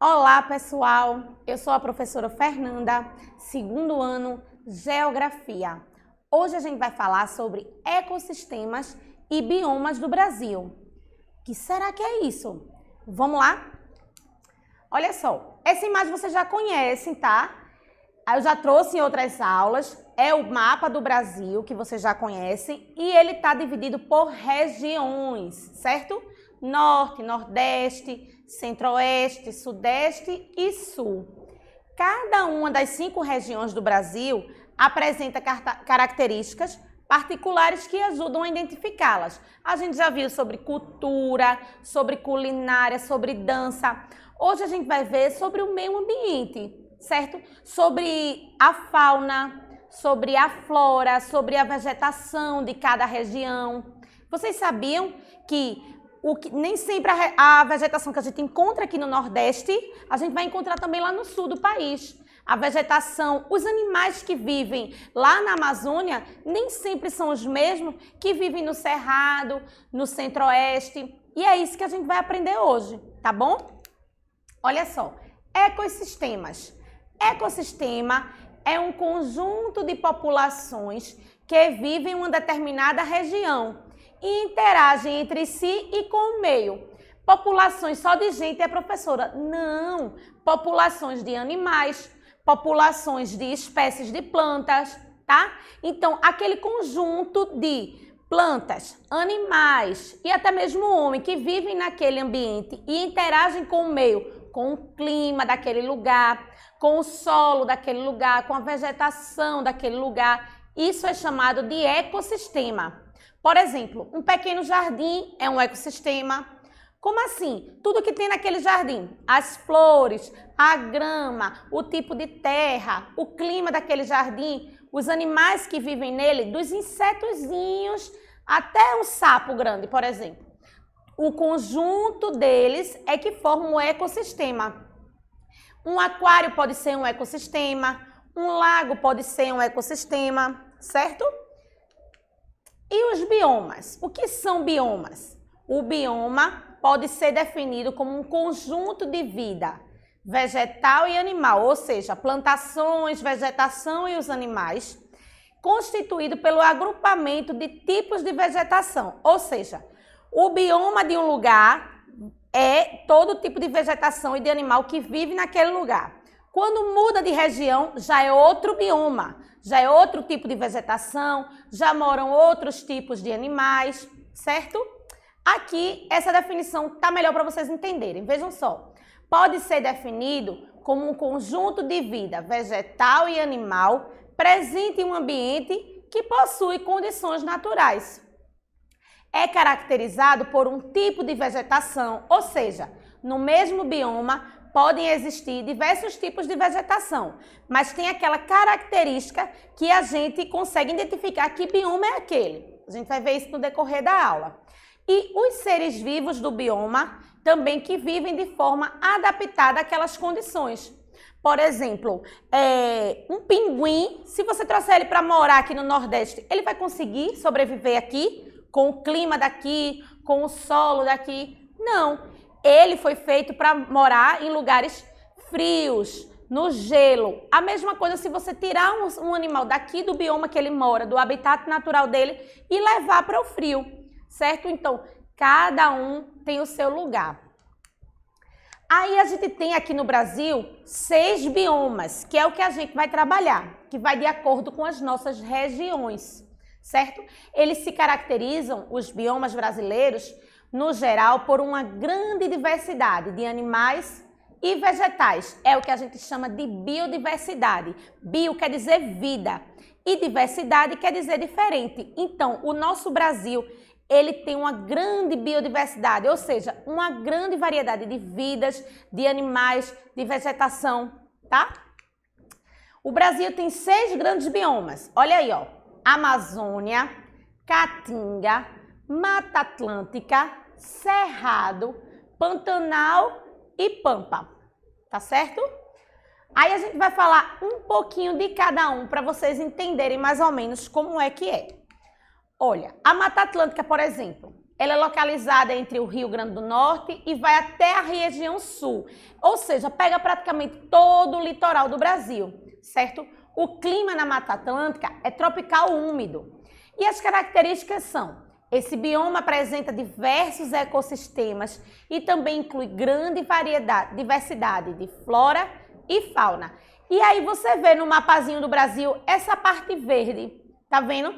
Olá, pessoal! Eu sou a professora Fernanda, segundo ano, Geografia. Hoje a gente vai falar sobre ecossistemas e biomas do Brasil. O que será que é isso? Vamos lá? Olha só, essa imagem vocês já conhecem, tá? Eu já trouxe em outras aulas, é o mapa do Brasil, que vocês já conhecem, e ele está dividido por regiões, certo? Norte, Nordeste, Centro-Oeste, Sudeste e Sul. Cada uma das 5 regiões do Brasil apresenta características particulares que ajudam a identificá-las. A gente já viu sobre cultura, sobre culinária, sobre dança. Hoje a gente vai ver sobre o meio ambiente, certo? Sobre a fauna, sobre a flora, sobre a vegetação de cada região. Vocês sabiam que nem sempre a vegetação que a gente encontra aqui no Nordeste, a gente vai encontrar também lá no sul do país. A vegetação, os animais que vivem lá na Amazônia, nem sempre são os mesmos que vivem no Cerrado, no Centro-Oeste. E é isso que a gente vai aprender hoje, tá bom? Olha só, ecossistemas. Ecossistema é um conjunto de populações que vivem em uma determinada região e interagem entre si e com o meio. Populações só de gente é professora? Não! Populações de animais, populações de espécies de plantas, tá? Então, aquele conjunto de plantas, animais e até mesmo o homem que vivem naquele ambiente e interagem com o meio, com o clima daquele lugar, com o solo daquele lugar, com a vegetação daquele lugar, isso é chamado de ecossistema. Por exemplo, um pequeno jardim é um ecossistema. Como assim? Tudo que tem naquele jardim, as flores, a grama, o tipo de terra, o clima daquele jardim, os animais que vivem nele, dos insetozinhos até um sapo grande, por exemplo. O conjunto deles é que forma um ecossistema. Um aquário pode ser um ecossistema, um lago pode ser um ecossistema, certo? E os biomas? O que são biomas? O bioma pode ser definido como um conjunto de vida vegetal e animal, ou seja, plantações, vegetação e os animais, constituído pelo agrupamento de tipos de vegetação, ou seja, o bioma de um lugar é todo tipo de vegetação e de animal que vive naquele lugar. Quando muda de região, já é outro bioma, já é outro tipo de vegetação, já moram outros tipos de animais, certo? Aqui, essa definição está melhor para vocês entenderem. Vejam só, pode ser definido como um conjunto de vida vegetal e animal presente em um ambiente que possui condições naturais. É caracterizado por um tipo de vegetação, ou seja, no mesmo bioma podem existir diversos tipos de vegetação, mas tem aquela característica que a gente consegue identificar que bioma é aquele. A gente vai ver isso no decorrer da aula. E os seres vivos do bioma também que vivem de forma adaptada àquelas condições. Por exemplo, um pinguim, se você trouxer ele para morar aqui no Nordeste, ele vai conseguir sobreviver aqui, com o clima daqui, com o solo daqui? Não. Ele foi feito para morar em lugares frios, no gelo. A mesma coisa se você tirar um animal daqui do bioma que ele mora, do habitat natural dele, e levar para o frio, certo? Então, cada um tem o seu lugar. Aí a gente tem aqui no Brasil 6 biomas, que é o que a gente vai trabalhar, que vai de acordo com as nossas regiões, certo? Eles se caracterizam, os biomas brasileiros, no geral, por uma grande diversidade de animais e vegetais. É o que a gente chama de biodiversidade. Bio quer dizer vida e diversidade quer dizer diferente. Então, o nosso Brasil, ele tem uma grande biodiversidade, ou seja, uma grande variedade de vidas, de animais, de vegetação, tá? O Brasil tem 6 grandes biomas. Olha aí, ó. Amazônia, Caatinga, Mata Atlântica, Cerrado, Pantanal e Pampa, tá certo? Aí a gente vai falar um pouquinho de cada um para vocês entenderem mais ou menos como é que é. Olha, a Mata Atlântica, por exemplo, ela é localizada entre o Rio Grande do Norte e vai até a região sul, ou seja, pega praticamente todo o litoral do Brasil, certo? O clima na Mata Atlântica é tropical úmido e as características são: esse bioma apresenta diversos ecossistemas e também inclui grande diversidade de flora e fauna. E aí você vê no mapazinho do Brasil essa parte verde, tá vendo?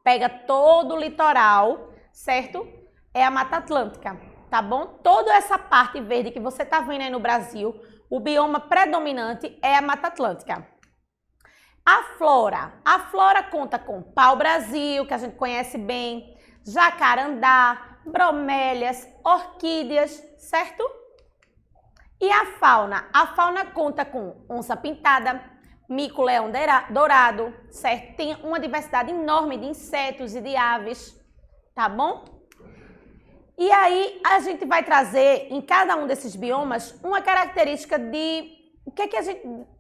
Pega todo o litoral, certo? É a Mata Atlântica, tá bom? Toda essa parte verde que você tá vendo aí no Brasil, o bioma predominante é a Mata Atlântica. A flora conta com pau-brasil, que a gente conhece bem, jacarandá, bromélias, orquídeas, certo? E a fauna conta com onça-pintada, mico-leão dourado, certo? Tem uma diversidade enorme de insetos e de aves, tá bom? E aí a gente vai trazer em cada um desses biomas uma característica de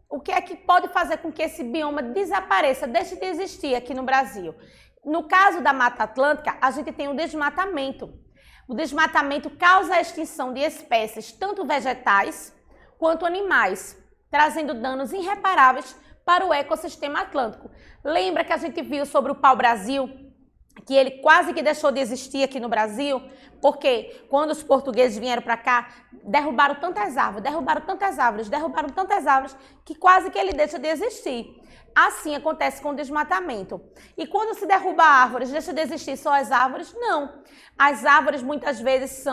o que é que pode fazer com que esse bioma desapareça, deixe de existir aqui no Brasil. No caso da Mata Atlântica, a gente tem o desmatamento. O desmatamento causa a extinção de espécies, tanto vegetais quanto animais, trazendo danos irreparáveis para o ecossistema atlântico. Lembra que a gente viu sobre o pau-brasil, que ele quase que deixou de existir aqui no Brasil, porque quando os portugueses vieram para cá, derrubaram tantas árvores, que quase que ele deixa de existir. Assim acontece com o desmatamento. E quando se derruba árvores, deixa de existir só as árvores? Não. As árvores muitas vezes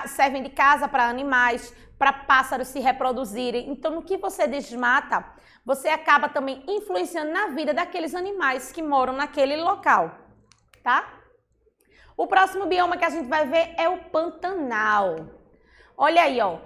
servem de casa para animais, para pássaros se reproduzirem. Então, no que você desmata, você acaba também influenciando na vida daqueles animais que moram naquele local, tá? O próximo bioma que a gente vai ver é o Pantanal. Olha aí, ó,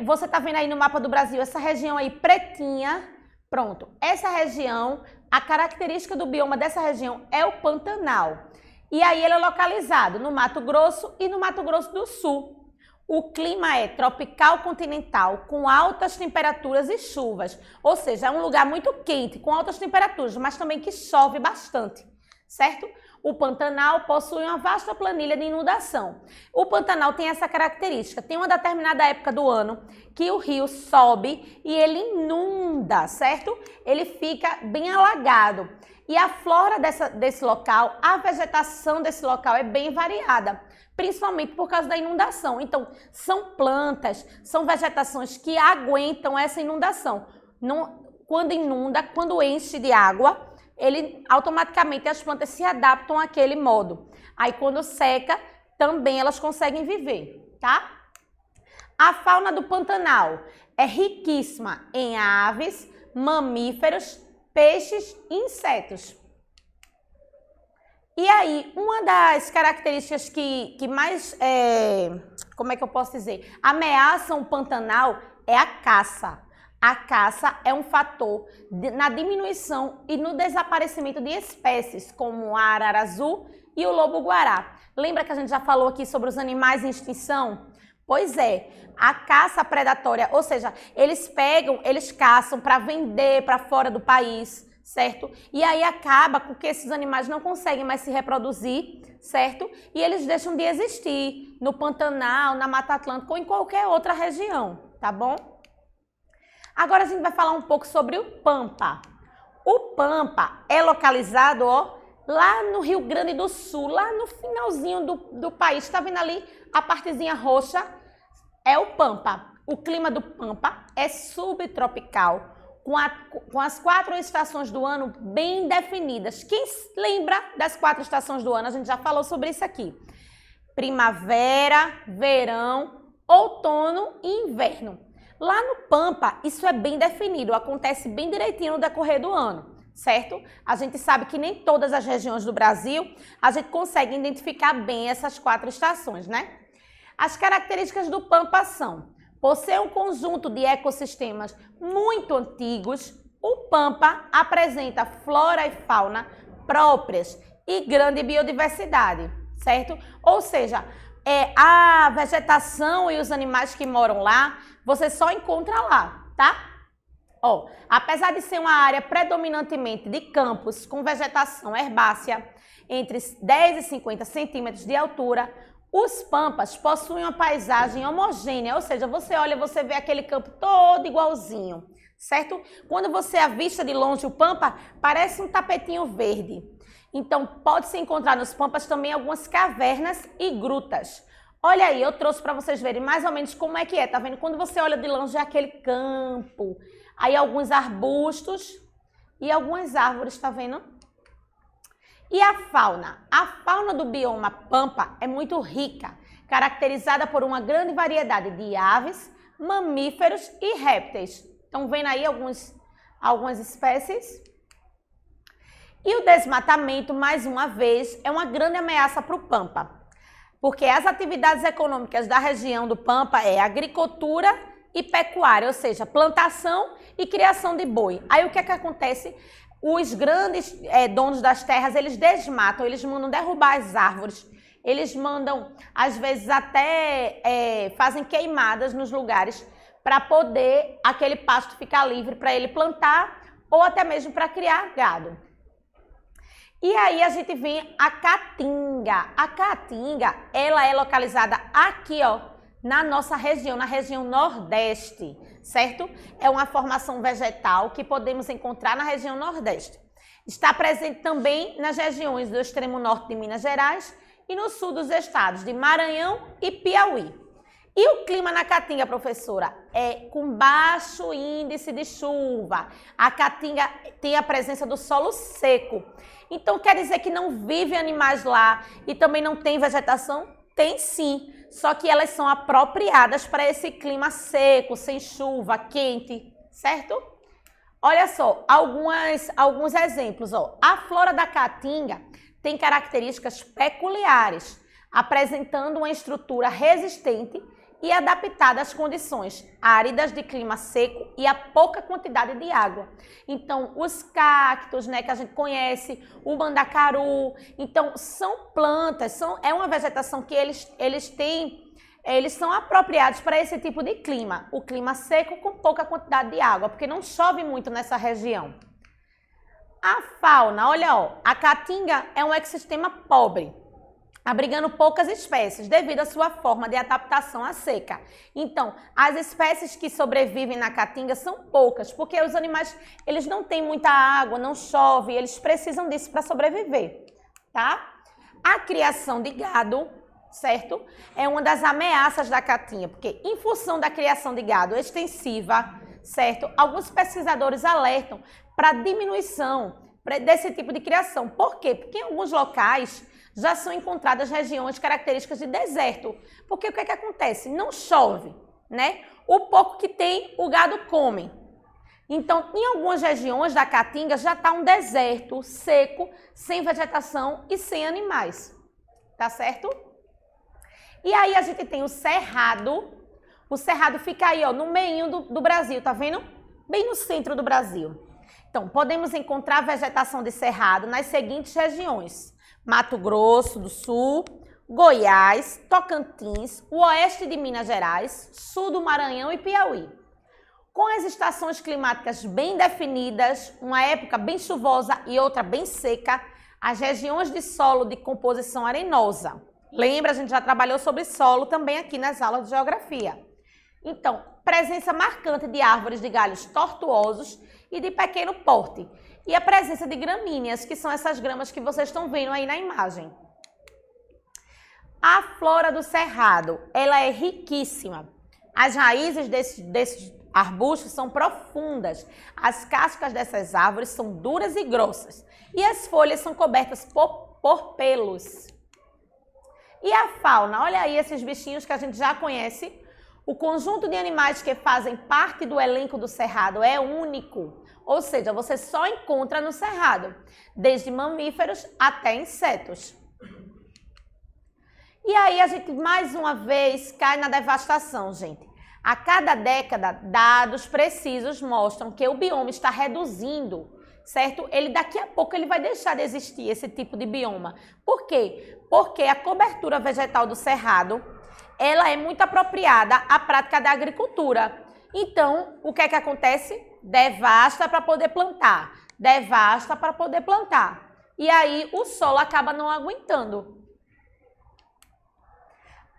você tá vendo aí no mapa do Brasil, essa região aí pretinha. Pronto, essa região, a característica do bioma dessa região é o Pantanal. E aí ele é localizado no Mato Grosso e no Mato Grosso do Sul. O clima é tropical continental, com altas temperaturas e chuvas. Ou seja, é um lugar muito quente, com altas temperaturas, mas também que chove bastante, certo? O Pantanal possui uma vasta planilha de inundação. O Pantanal tem essa característica, tem uma determinada época do ano que o rio sobe e ele inunda, certo? Ele fica bem alagado. E a flora desse local, a vegetação desse local é bem variada, principalmente por causa da inundação. Então, são plantas, são vegetações que aguentam essa inundação. Quando inunda, quando enche de água, automaticamente as plantas se adaptam àquele modo. Aí quando seca, também elas conseguem viver, tá? A fauna do Pantanal é riquíssima em aves, mamíferos, peixes e insetos. E aí, uma das características que mais, como é que eu posso dizer, ameaçam o Pantanal é a caça. A caça é um fator na diminuição e no desaparecimento de espécies, como a arara azul e o lobo-guará. Lembra que a gente já falou aqui sobre os animais em extinção? Pois é, a caça predatória, ou seja, eles caçam para vender para fora do país, certo? E aí acaba com que esses animais não conseguem mais se reproduzir, certo? E eles deixam de existir no Pantanal, na Mata Atlântica ou em qualquer outra região, tá bom? Agora a gente vai falar um pouco sobre o Pampa. O Pampa é localizado, ó, lá no Rio Grande do Sul, lá no finalzinho do país. Tá vendo ali a partezinha roxa? É o Pampa. O clima do Pampa é subtropical, com as 4 estações do ano bem definidas. Quem lembra das 4 estações do ano? A gente já falou sobre isso aqui. Primavera, verão, outono e inverno. Lá no Pampa, isso é bem definido, acontece bem direitinho no decorrer do ano, certo? A gente sabe que nem todas as regiões do Brasil a gente consegue identificar bem essas 4 estações, né? As características do Pampa são: possui um conjunto de ecossistemas muito antigos, o Pampa apresenta flora e fauna próprias e grande biodiversidade, certo? Ou seja, a vegetação e os animais que moram lá, você só encontra lá, tá? Ó, apesar de ser uma área predominantemente de campos com vegetação herbácea, entre 10 e 50 centímetros de altura. Os pampas possuem uma paisagem homogênea, ou seja, você olha, você vê aquele campo todo igualzinho, certo? Quando você avista de longe o pampa, parece um tapetinho verde. Então, pode-se encontrar nos pampas também algumas cavernas e grutas. Olha aí, eu trouxe para vocês verem mais ou menos como é que é, tá vendo? Quando você olha de longe é aquele campo, aí alguns arbustos e algumas árvores, tá vendo? E a fauna? A fauna do bioma pampa é muito rica, caracterizada por uma grande variedade de aves, mamíferos e répteis. Estão vendo aí algumas espécies? E o desmatamento, mais uma vez, é uma grande ameaça para o pampa, porque as atividades econômicas da região do pampa é agricultura e pecuária, ou seja, plantação e criação de boi. Aí o que é que acontece? Os grandes donos das terras, eles desmatam, eles mandam derrubar as árvores, eles mandam, às vezes, até fazem queimadas nos lugares para poder aquele pasto ficar livre para ele plantar ou até mesmo para criar gado. E aí a gente vem a caatinga. A caatinga, ela é localizada aqui, ó, na nossa região, na região Nordeste, certo? É uma formação vegetal que podemos encontrar na região Nordeste. Está presente também nas regiões do extremo norte de Minas Gerais e no sul dos estados de Maranhão e Piauí. E o clima na Caatinga, professora? É com baixo índice de chuva. A Caatinga tem a presença do solo seco. Então, quer dizer que não vivem animais lá e também não tem vegetação? Tem sim, só que elas são apropriadas para esse clima seco, sem chuva, quente, certo? Olha só, alguns exemplos. Ó. A flora da Caatinga tem características peculiares, apresentando uma estrutura resistente e adaptada às condições áridas de clima seco e a pouca quantidade de água. Então, os cactos, né, que a gente conhece, o mandacaru, então são plantas, é uma vegetação que eles são apropriados para esse tipo de clima, o clima seco com pouca quantidade de água, porque não chove muito nessa região. A fauna, olha, ó, a Caatinga é um ecossistema pobre, abrigando poucas espécies devido à sua forma de adaptação à seca. Então, as espécies que sobrevivem na Caatinga são poucas, porque os animais, eles não têm muita água, não chove, eles precisam disso para sobreviver, tá? A criação de gado, certo? É uma das ameaças da Caatinga, porque em função da criação de gado extensiva, certo? Alguns pesquisadores alertam para a diminuição desse tipo de criação. Por quê? Porque em alguns locais já são encontradas regiões características de deserto. Porque o que é que acontece? Não chove, né? O pouco que tem, o gado come. Então, em algumas regiões da Caatinga já está um deserto seco, sem vegetação e sem animais. Tá certo? E aí a gente tem o cerrado. O cerrado fica aí, ó, no meio do Brasil, tá vendo? Bem no centro do Brasil. Então, podemos encontrar vegetação de cerrado nas seguintes regiões: Mato Grosso do Sul, Goiás, Tocantins, o oeste de Minas Gerais, sul do Maranhão e Piauí. Com as estações climáticas bem definidas, uma época bem chuvosa e outra bem seca, as regiões de solo de composição arenosa. Lembra, a gente já trabalhou sobre solo também aqui nas aulas de geografia. Então, presença marcante de árvores de galhos tortuosos e de pequeno porte. E a presença de gramíneas, que são essas gramas que vocês estão vendo aí na imagem. A flora do cerrado, ela é riquíssima. As raízes desses arbustos são profundas. As cascas dessas árvores são duras e grossas. E as folhas são cobertas por pelos. E a fauna, olha aí esses bichinhos que a gente já conhece. O conjunto de animais que fazem parte do elenco do cerrado é único. Ou seja, você só encontra no cerrado, desde mamíferos até insetos. E aí a gente mais uma vez cai na devastação, gente. A cada década, dados precisos mostram que o bioma está reduzindo, certo? Daqui a pouco ele vai deixar de existir, esse tipo de bioma. Por quê? Porque a cobertura vegetal do cerrado, ela é muito apropriada à prática da agricultura. Então, o que é que acontece? Devasta para poder plantar, devasta para poder plantar. e aí o solo acaba não aguentando.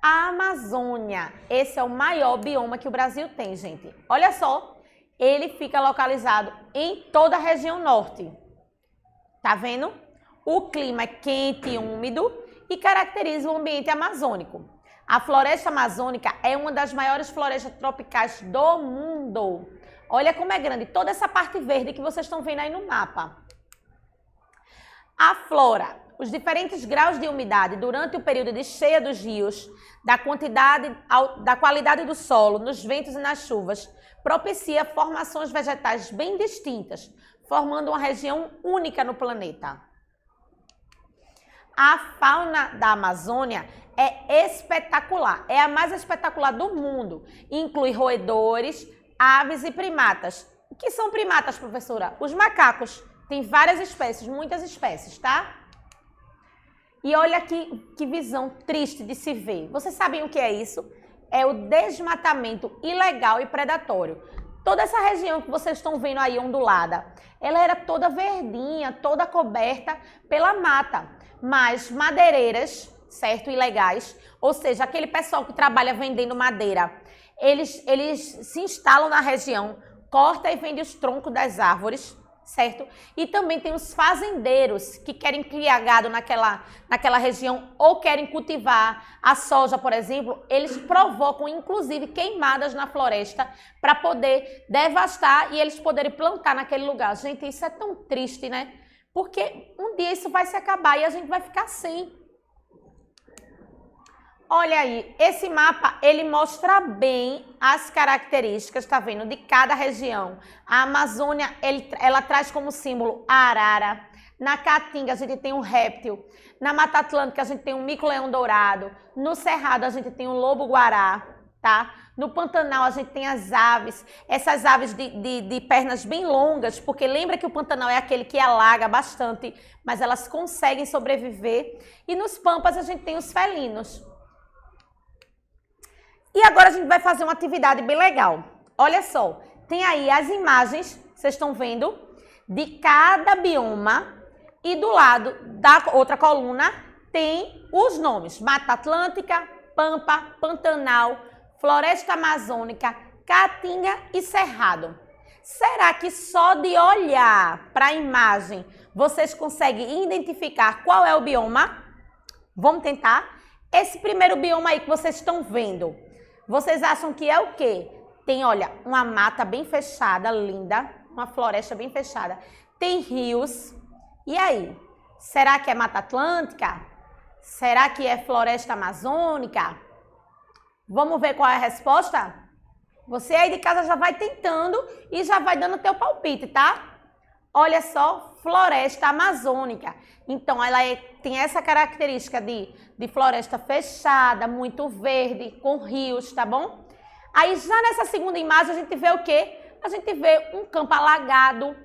A Amazônia, esse é o maior bioma que o Brasil tem, gente. Olha só, ele fica localizado em toda a região norte. Tá vendo? O clima é quente e úmido e caracteriza o ambiente amazônico. A floresta amazônica é uma das maiores florestas tropicais do mundo. Olha como é grande, toda essa parte verde que vocês estão vendo aí no mapa. A flora, os diferentes graus de umidade durante o período de cheia dos rios, da qualidade do solo, nos ventos e nas chuvas, propicia formações vegetais bem distintas, formando uma região única no planeta. A fauna da Amazônia é espetacular, é a mais espetacular do mundo. Inclui roedores, aves e primatas. O que são primatas, professora? Os macacos. Tem várias espécies, muitas espécies, tá? E olha que visão triste de se ver. Vocês sabem o que é isso? É o desmatamento ilegal e predatório. Toda essa região que vocês estão vendo aí ondulada, ela era toda verdinha, toda coberta pela mata. Mas madeireiras, certo, ilegais, ou seja, aquele pessoal que trabalha vendendo madeira, eles se instalam na região, corta e vende os troncos das árvores, certo? E também tem os fazendeiros que querem criar gado naquela região ou querem cultivar a soja, por exemplo, eles provocam inclusive queimadas na floresta para poder devastar e eles poderem plantar naquele lugar. Gente, isso é tão triste, né? Porque um dia isso vai se acabar e a gente vai ficar sem. Olha aí, esse mapa, ele mostra bem as características, tá vendo, de cada região. A Amazônia, ela traz como símbolo a arara. Na Caatinga, a gente tem um réptil. Na Mata Atlântica, a gente tem um mico-leão dourado. No Cerrado, a gente tem um lobo-guará, tá? No Pantanal, a gente tem as aves. Essas aves de pernas bem longas, porque lembra que o Pantanal é aquele que alaga bastante, mas elas conseguem sobreviver. E nos Pampas, a gente tem os felinos. E agora a gente vai fazer uma atividade bem legal. Olha só, tem aí as imagens, vocês estão vendo, de cada bioma e do lado da outra coluna tem os nomes. Mata Atlântica, Pampa, Pantanal, Floresta Amazônica, Caatinga e Cerrado. Será que só de olhar para a imagem vocês conseguem identificar qual é o bioma? Vamos tentar? Esse primeiro bioma aí que vocês estão vendo, vocês acham que é o quê? Tem, olha, uma mata bem fechada, linda, uma floresta bem fechada. Tem rios. E aí? Será que é Mata Atlântica? Será que é Floresta Amazônica? Vamos ver qual é a resposta? Você aí de casa já vai tentando e já vai dando teu palpite, tá? Olha só, Floresta Amazônica. Então, ela tem essa característica de floresta fechada, muito verde, com rios, tá bom? Aí, já nessa segunda imagem, a gente vê o quê? A gente vê um campo alagado,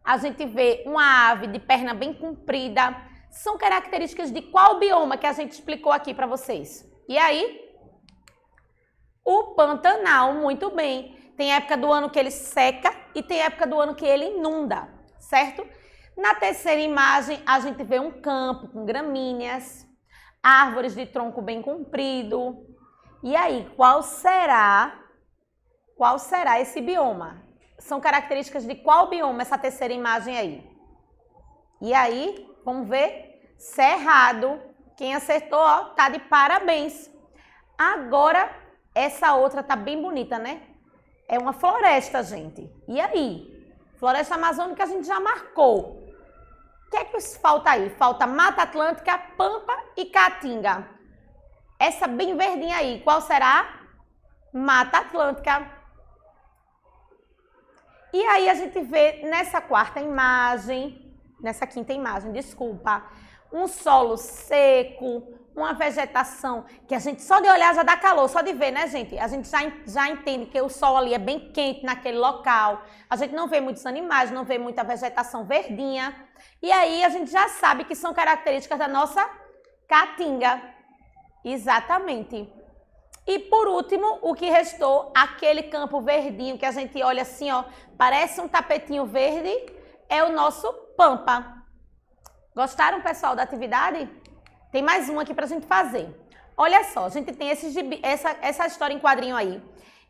a gente vê uma ave de perna bem comprida. São características de qual bioma que a gente explicou aqui para vocês? E aí? O Pantanal, muito bem. Tem época do ano que ele seca e tem época do ano que ele inunda, certo? Na terceira imagem, a gente vê um campo com gramíneas, árvores de tronco bem comprido. E aí, qual será esse bioma? São características de qual bioma essa terceira imagem aí? E aí, vamos ver? Cerrado. Quem acertou, ó, tá de parabéns. Agora, essa outra tá bem bonita, né? É uma floresta, gente. E aí? Floresta Amazônica a gente já marcou. O que é que falta aí? Falta Mata Atlântica, Pampa e Caatinga. Essa bem verdinha aí, qual será? Mata Atlântica. E aí a gente vê nessa quinta imagem, desculpa, um solo seco, uma vegetação que a gente só de olhar já dá calor, só de ver, né, gente? A gente já entende que o sol ali é bem quente naquele local. A gente não vê muitos animais, não vê muita vegetação verdinha. E aí a gente já sabe que são características da nossa Caatinga. Exatamente. E por último, o que restou, aquele campo verdinho que a gente olha assim, ó, parece um tapetinho verde, é o nosso Pampa. Gostaram, pessoal, da atividade? Tem mais uma aqui para a gente fazer. Olha só, a gente tem essa história em quadrinho aí.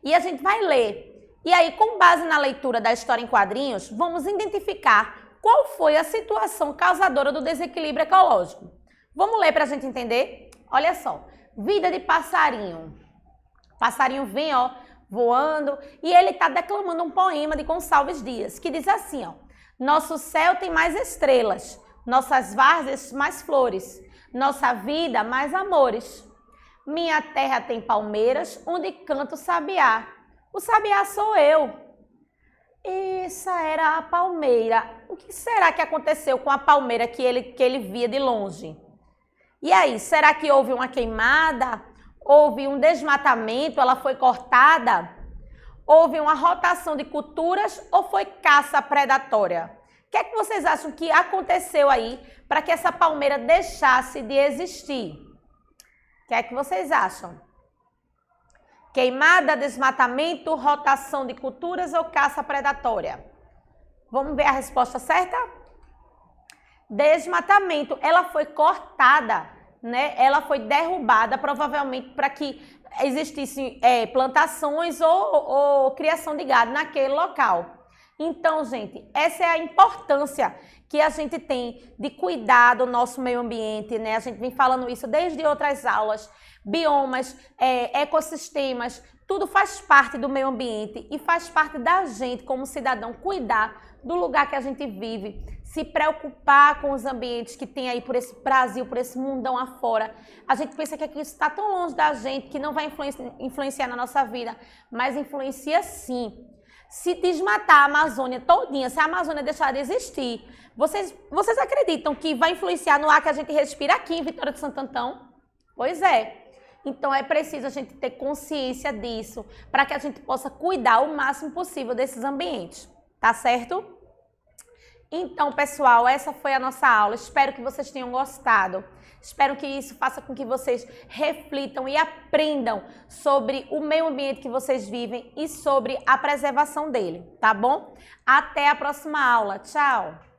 E a gente vai ler. E aí, com base na leitura da história em quadrinhos, vamos identificar qual foi a situação causadora do desequilíbrio ecológico. Vamos ler para a gente entender? Olha só. Vida de passarinho. Passarinho vem, ó, voando, e ele está declamando um poema de Gonçalves Dias, que diz assim, ó: nosso céu tem mais estrelas, nossas várzeas mais flores, nossa vida mais amores. Minha terra tem palmeiras, onde canta o sabiá. O sabiá sou eu. Essa era a palmeira. O que será que aconteceu com a palmeira que ele via de longe? E aí, será que houve uma queimada? Houve um desmatamento? Ela foi cortada? Houve uma rotação de culturas ou foi caça predatória? O que é que vocês acham que aconteceu aí para que essa palmeira deixasse de existir? O que é que vocês acham? Queimada, desmatamento, rotação de culturas ou caça predatória? Vamos ver a resposta certa? Desmatamento. Ela foi cortada, né? Ela foi derrubada, provavelmente para que existissem plantações ou criação de gado naquele local. Então, gente, essa é a importância que a gente tem de cuidar do nosso meio ambiente, né? A gente vem falando isso desde outras aulas. Biomas, ecossistemas, tudo faz parte do meio ambiente e faz parte da gente como cidadão cuidar do lugar que a gente vive, se preocupar com os ambientes que tem aí por esse Brasil, por esse mundão afora. A gente pensa que aqui isso está tão longe da gente que não vai influenciar na nossa vida, mas influencia sim. Se desmatar a Amazônia todinha, se a Amazônia deixar de existir, vocês acreditam que vai influenciar no ar que a gente respira aqui em Vitória de Santo Antão? Pois é. Então é preciso a gente ter consciência disso para que a gente possa cuidar o máximo possível desses ambientes, tá certo? Então, pessoal, essa foi a nossa aula. Espero que vocês tenham gostado. Espero que isso faça com que vocês reflitam e aprendam sobre o meio ambiente que vocês vivem e sobre a preservação dele, tá bom? Até a próxima aula. Tchau!